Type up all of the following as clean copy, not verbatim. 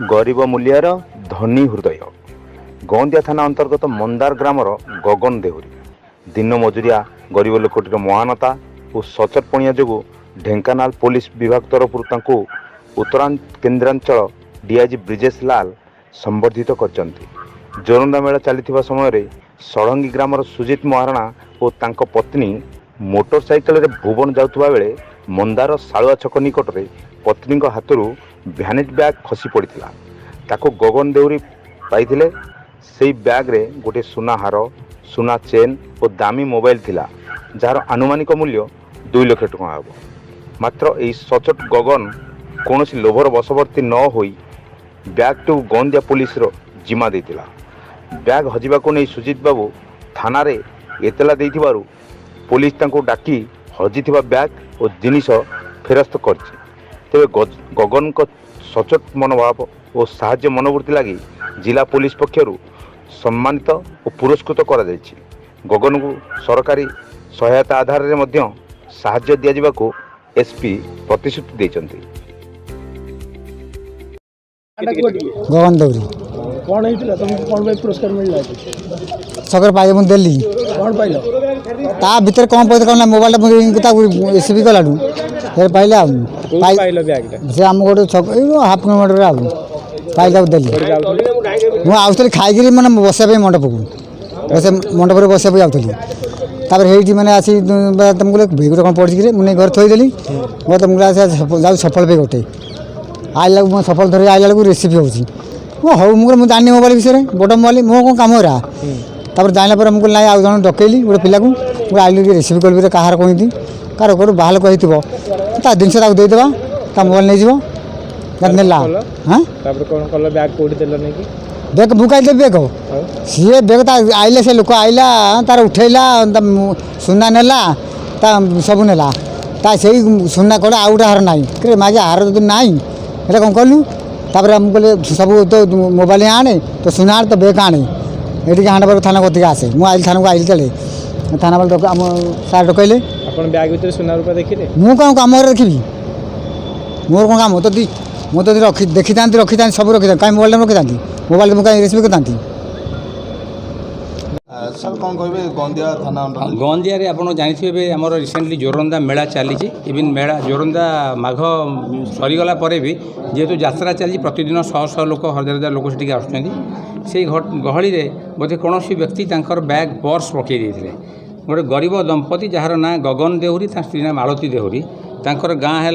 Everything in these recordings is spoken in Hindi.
गरीब मूल्यार धनी हृदय गौंदिया थाना अंतर्गत मंदार ग्रामर गगन देहुरी दिन मजुरिया गरीब लोकटीर महानता और सचटपणिया जो ढेंकानाल पुलिस विभाग तरफ उत्तरा केन्द्रांचल डीआईजी ब्रिजेश लाल संबर्धित कर जोरंदा मेला चली समय सड़ंगी ग्रामर सुजित महाराणा और तांको पत्नी मोटरसाइकेल रे भुवन जाउतबा बेले मंदार सालुआ छक निकट में पत्नी हाथरू भ्यानिट बैग खसी पड़ा ताको गगन देउरी पाइथिले। से बैग रे गोटे सुना हार सुना चेन और दामी मोबाइल थिला जार आनुमानिक मूल्य 2 लाख टका हे। मात्र यही सचोट गगन कौन लोभर बशवर्ती न होई बैग टू गौंदिया पुलिस रो जिम्मा देतिला। बैग हजिबा को नहीं सुजित बाबू थाना रे एतला देइथिबारु पुलिस तांको डाकी हजिथिबा बैग और जिनिस फेरस्त करछि। तेरे गगन को सचोट मनोभाव और साहाय्य मनोवृत्ति लगी जिला पुलिस पक्षर सम्मानित और पुरस्कृत करा जायछि। गगन को सरकारी सहायता आधार रे मध्य साहाय्य दिया जिबाको एसपी प्रतिश्रुति देइछन्ति। गगन देउरी कौन होइतिला तुमको कौन भाई पुरस्कार मिलला सगर पाए मु देली कौन पाइलो ता भीतर कौन पैसा कौन मोबाइल ता एसबी गलाडू फिर पाइला पाइलो बैग से हम गोटे हाफ किलोमीटर आ पाइला देली मु आउथली खाइगिरी माने बसिया मंडप को बसे मंडप रे बसिया आउथली तापर हेठी माने आसी तुमको बेग कौन पड़ कि मुझे घर थोदेली मैं तुमको जाऊ सफल पे गोटे आइला मैं सफल धर आइला बेलू रेसिपी होची हौ मुझे जानी मोबाइल विषय बड़ मोबाइल मो कौन कम रहा तापर जाना पर मुझे ना आउ जन डकैली गोटे पिला को आइली रेसिपी कल कहार कही कार कौन बाहर कही जिनस देदेबा मोबाइल नहीं जीव नेला हाँ बैग बुकाई दे बैग सी बैग आइले से लोक आइला तार उठेला सुना नेला सब नेला से सुना कड़े आउ गोटे हार ना मागे हार जो ना এটা कौन कलु तापर हम कहले सब तो मोबाइल आने तो सुना तो बैग आने ये हाँड पर थाना कतिक आसे मुझे आइल थाना को आइल चले थाना वाले आम सार डकैले बैग भीतर सुना रूपा देखिले मु कौन कम देखी मोर कौन कम तो मुझे तो देखी था रखी था सब रखी था कहीं मोबाइल रखी था मोबाइल मुझे कहीं रेसिपी करता सर कौन कहे गंदिया थाना गंदिया आप जानते आम रिसेंटली जोरंदा मेला चली इवन मेला जोरंदा माघ सरीगला भी जेहेतु यात्रा चली प्रतिदिन शह शह लोक हजार हजार लोक से आसुँच गहली बोधे कौन व्यक्ति बैग पर्स पकई देते गोटे गरीब दंपति जार ना गगन देहुरी स्त्री ना मालती देहुरी तांकर गाँ है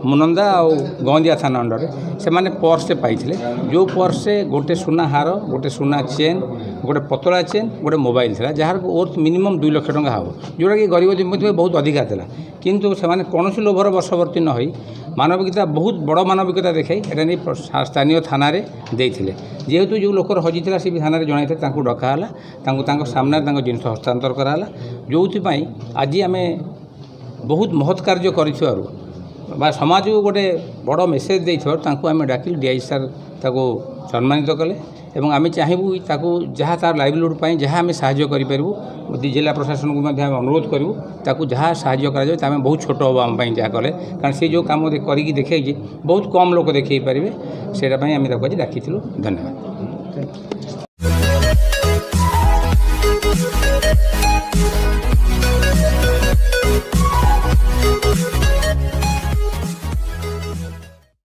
मुनंदा और गंदिया थाना अंडर से माने पर्स से पाइथिले जो पर्स से गोटे सुना हार गोटे सुना चेन गोटे पतला चेन गोटे मोबाइल था जार वर्थ मिनिमम 2 लाख टका हम जोटा कि गरीब दंपति बहुत अधिका था किंतु से कौन लोभर बशवर्ती न होई मानविकता बहुत बड़ मानविकता देखाई एटा नहीं स्थानीय थाना रे देइथिले जेहेतु जो लोकर हजिला सी भी थाना रे जणाइथे डकाला सामने जिनस हस्तांतर कराला जो आज आम बहुत महत् कार्य कर समाज को गोटे बड़ मेसेज देथु आम डाकिल डीआई सार ताको सम्मानित कले एवं आम चाहबू ताको जहाँ तार लाइवलीहुड पाई जहाँ आम साहाय्य करूँ जिला प्रशासन को आम अनुरोध करूँ ताको जहाँ साहाय्य करा बहुत छोट हम आम जहाँ कले कारण से जो कम करी देखे बहुत कम लोग देखे पारे से आम डाकी धन्यवाद।